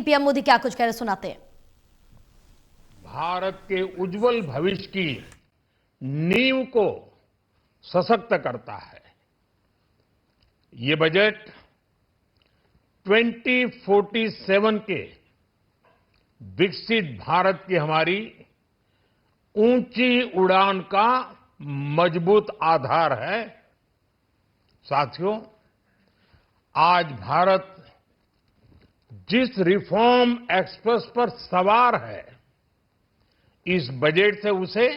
PM Modi क्या कुछ कह रहे सुनाते हैं। भारत के उज्जवल भविष्य की नींव को सशक्त करता है। ये बजट 2047 के विकसित भारत की हमारी ऊंची उड़ान का मजबूत आधार है। साथियों, आज भारत जिस रिफॉर्म एक्सप्रेस पर सवार है, इस बजट से उसे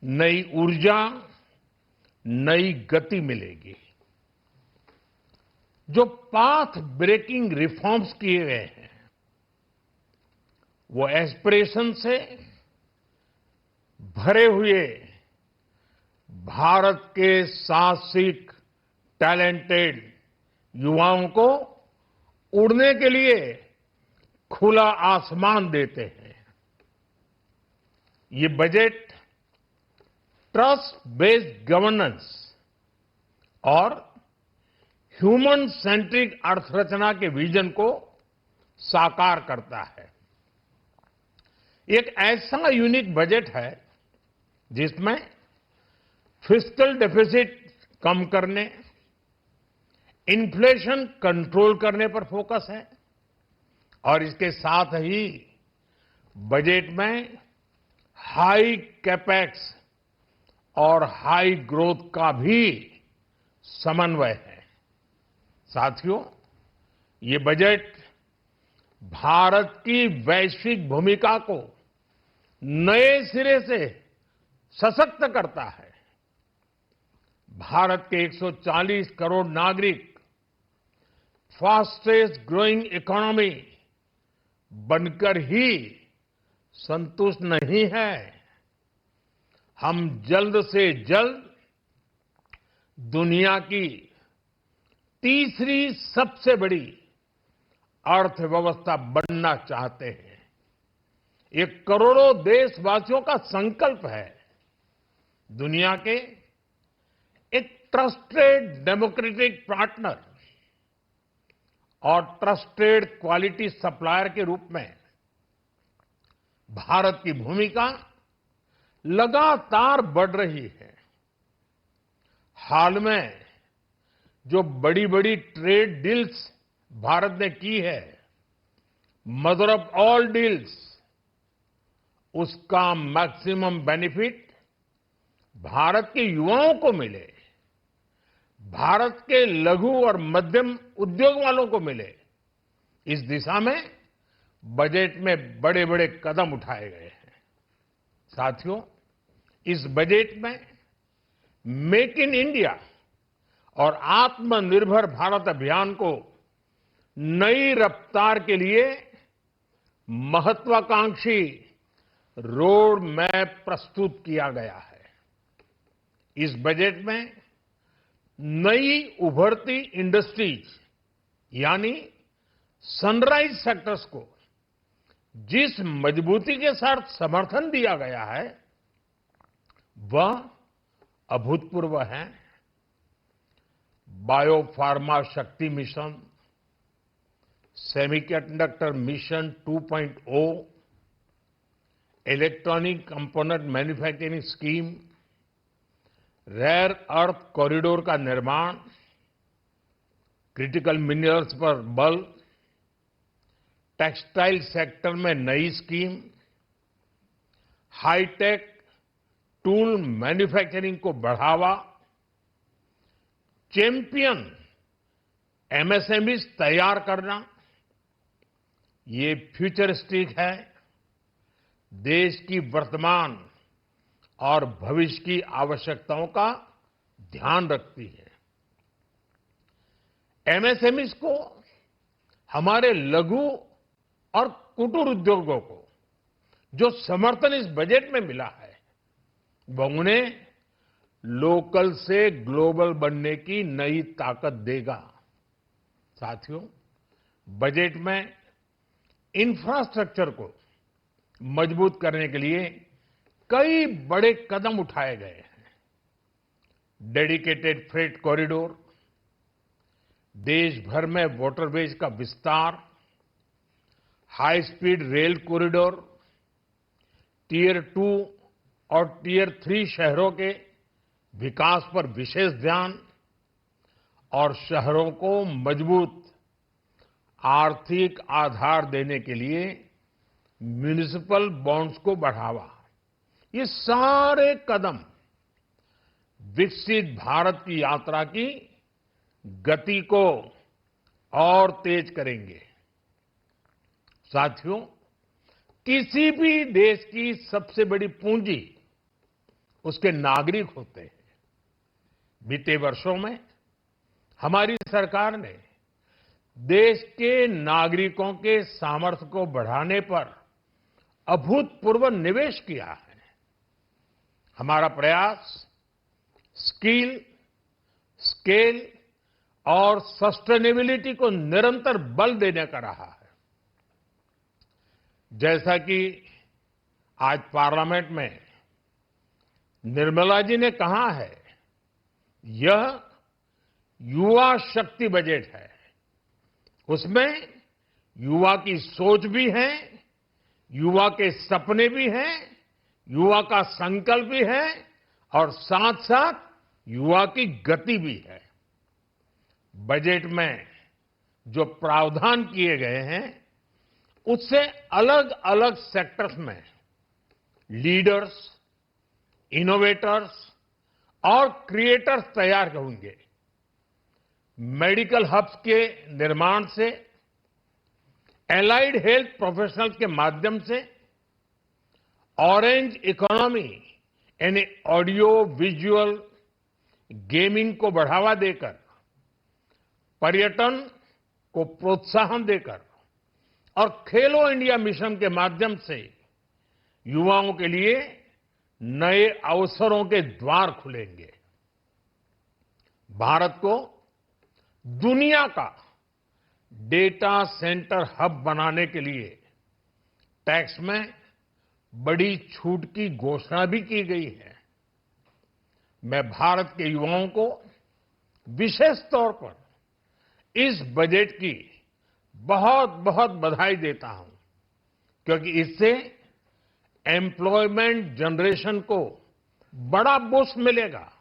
नई ऊर्जा, नई गति मिलेगी। जो पाथ ब्रेकिंग रिफॉर्म्स किए गए हैं, वो एस्पिरेशन से भरे हुए भारत के साहसिक, टैलेंटेड युवाओं को उड़ने के लिए खुला आसमान देते हैं। ये बजट ट्रस्ट बेस्ड गवर्नेंस और ह्यूमन सेंट्रिक अर्थरचना के विजन को साकार करता है। एक ऐसा यूनिक बजट है जिसमें फिस्कल डेफिसिट कम करने, इन्फ्लेशन कंट्रोल करने पर फोकस है और इसके साथ ही बजट में हाई कैपेक्स और हाई ग्रोथ का भी समन्वय है। साथियों, ये बजट भारत की वैश्विक भूमिका को नए सिरे से सशक्त करता है। भारत के 140 करोड़ नागरिक फास्टेस्ट ग्रोइंग इकोनॉमी बनकर ही संतुष्ट नहीं है। हम जल्द से जल्द दुनिया की तीसरी सबसे बड़ी अर्थव्यवस्था बनना चाहते हैं। ये करोड़ों देशवासियों का संकल्प है। दुनिया के एक ट्रस्टेड डेमोक्रेटिक पार्टनर और ट्रस्टेड क्वालिटी सप्लायर के रूप में भारत की भूमिका लगातार बढ़ रही है। हाल में जो बड़ी बड़ी ट्रेड डील्स भारत ने की है, मदर ऑफ ऑल डील्स, उसका मैक्सिमम बेनिफिट भारत के युवाओं को मिले, भारत के लघु और मध्यम उद्योग वालों को मिले। इस दिशा में बजट में बड़े बड़े कदम उठाए गए हैं। साथियों, इस बजट में मेक इन इंडिया और आत्मनिर्भर भारत अभियान को नई रफ्तार के लिए महत्वाकांक्षी रोड मैप प्रस्तुत किया गया है। इस बजट में नई उभरती इंडस्ट्रीज यानी सनराइज सेक्टर्स को जिस मजबूती के साथ समर्थन दिया गया है, वह अभूतपूर्व है। Bio pharma Shakti mission, semiconductor mission 2.0, electronic component manufacturing scheme, rare earth corridor का निर्माण, क्रिटिकल मिनरल्स पर बल, टेक्सटाइल सेक्टर में नई स्कीम, हाईटेक टूल मैन्युफैक्चरिंग को बढ़ावा, चैंपियन एमएसएमईज तैयार करना, ये फ्यूचरिस्टिक है, देश की वर्तमान और भविष्य की आवश्यकताओं का ध्यान रखती है। एमएसएमईज को, हमारे लघु और कुटीर उद्योगों को जो समर्थन इस बजट में मिला है, वह उन्हें लोकल से ग्लोबल बनने की नई ताकत देगा। साथियों, बजट में इंफ्रास्ट्रक्चर को मजबूत करने के लिए कई बड़े कदम उठाए गए हैं। डेडिकेटेड फ्रेट कॉरिडोर, देश भर में वाटरवेज का विस्तार, high speed rail corridor, tier 2 और टियर 3 शहरों के विकास पर विशेष ध्यान और शहरों को मजबूत आर्थिक आधार देने के लिए म्युनिसिपल बॉन्ड्स को बढ़ावा, ये सारे कदम विकसित भारत की यात्रा की गति को और तेज करेंगे। साथियों, किसी भी देश की सबसे बड़ी पूंजी उसके नागरिक होते हैं। बीते वर्षों में हमारी सरकार ने देश के नागरिकों के सामर्थ्य को बढ़ाने पर अभूतपूर्व निवेश किया है। हमारा प्रयास स्किल, स्केल और सस्टेनेबिलिटी को निरंतर बल देने का रहा है। जैसा कि आज पार्लियामेंट में निर्मला जी ने कहा है, यह युवा शक्ति बजट है। उसमें युवा की सोच भी है, युवा के सपने भी हैं, युवा का संकल्प भी है और साथ साथ युवा की गति भी है। बजट में जो प्रावधान किए गए हैं, उससे अलग अलग सेक्टर्स में लीडर्स, इनोवेटर्स और क्रिएटर्स तैयार होंगे। मेडिकल हब्स के निर्माण से, एलाइड हेल्थ प्रोफेशनल्स के माध्यम से, ऑरेंज इकोनॉमी यानी ऑडियो विजुअल गेमिंग को बढ़ावा देकर, पर्यटन को प्रोत्साहन देकर और खेलो इंडिया मिशन के माध्यम से युवाओं के लिए नए अवसरों के द्वार खुलेंगे। भारत को दुनिया का डेटा सेंटर हब बनाने के लिए टैक्स में बड़ी छूट की घोषणा भी की गई है। मैं भारत के युवाओं को विशेष तौर पर इस बजट की बहुत बहुत बधाई देता हूं, क्योंकि इससे एम्प्लॉयमेंट जनरेशन को बड़ा बूस्ट मिलेगा।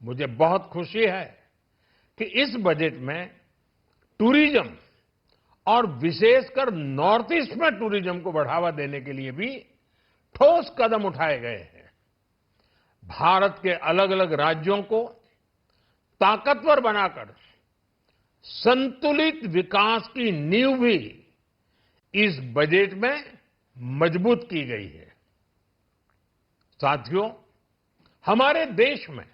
मुझे बहुत खुशी है कि इस बजट में टूरिज्म और विशेषकर नॉर्थ ईस्ट में टूरिज्म को बढ़ावा देने के लिए भी ठोस कदम उठाए गए हैं। भारत के अलग अलग राज्यों को ताकतवर बनाकर संतुलित विकास की नींव भी इस बजट में मजबूत की गई है। साथियों, हमारे देश में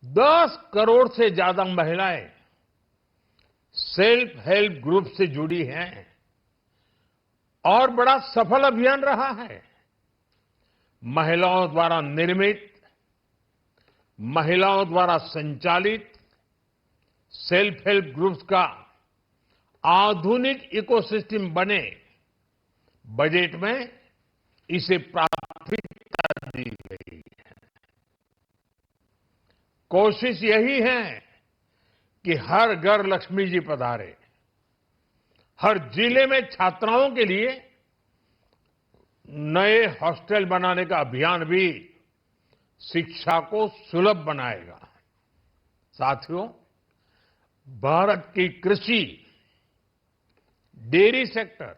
10 करोड़ से ज्यादा महिलाएं सेल्फ हेल्प ग्रुप से जुड़ी हैं और बड़ा सफल अभियान रहा है। महिलाओं द्वारा निर्मित, महिलाओं द्वारा संचालित सेल्फ हेल्प ग्रुप्स का आधुनिक इकोसिस्टम बने, बजट में इसे प्राथमिकता दी गई है। कोशिश यही है कि हर घर लक्ष्मी जी पधारे। हर जिले में छात्राओं के लिए नए हॉस्टल बनाने का अभियान भी शिक्षा को सुलभ बनाएगा। साथियों, भारत की कृषि, डेयरी सेक्टर,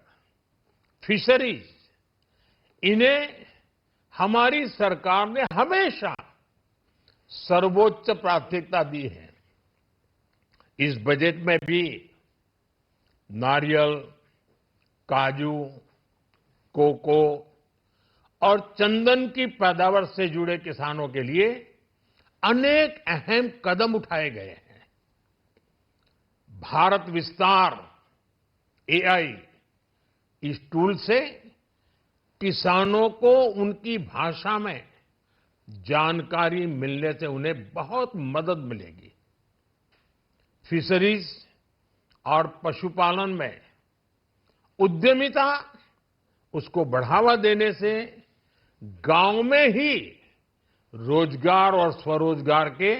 फिशरीज, इन्हें हमारी सरकार ने हमेशा सर्वोच्च प्राथमिकता दी है। इस बजट में भी नारियल, काजू, कोको और चंदन की पैदावार से जुड़े किसानों के लिए अनेक अहम कदम उठाए गए हैं। भारत विस्तार एआई, इस टूल से किसानों को उनकी भाषा में जानकारी मिलने से उन्हें बहुत मदद मिलेगी। फिशरीज और पशुपालन में उद्यमिता, उसको बढ़ावा देने से गांव में ही रोजगार और स्वरोजगार के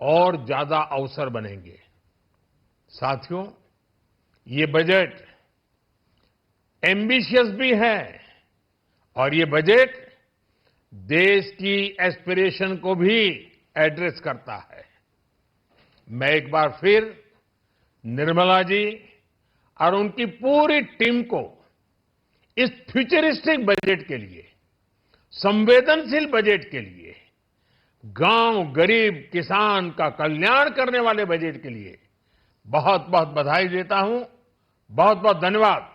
और ज्यादा अवसर बनेंगे। साथियों, ये बजट एम्बिशियस भी है और ये बजट देश की एस्पिरेशन को भी एड्रेस करता है। मैं एक बार फिर निर्मला जी और उनकी पूरी टीम को इस फ्यूचरिस्टिक बजट के लिए, संवेदनशील बजट के लिए, गांव, गरीब, किसान का कल्याण करने वाले बजट के लिए बहुत बहुत बधाई देता हूं। बहुत बहुत धन्यवाद।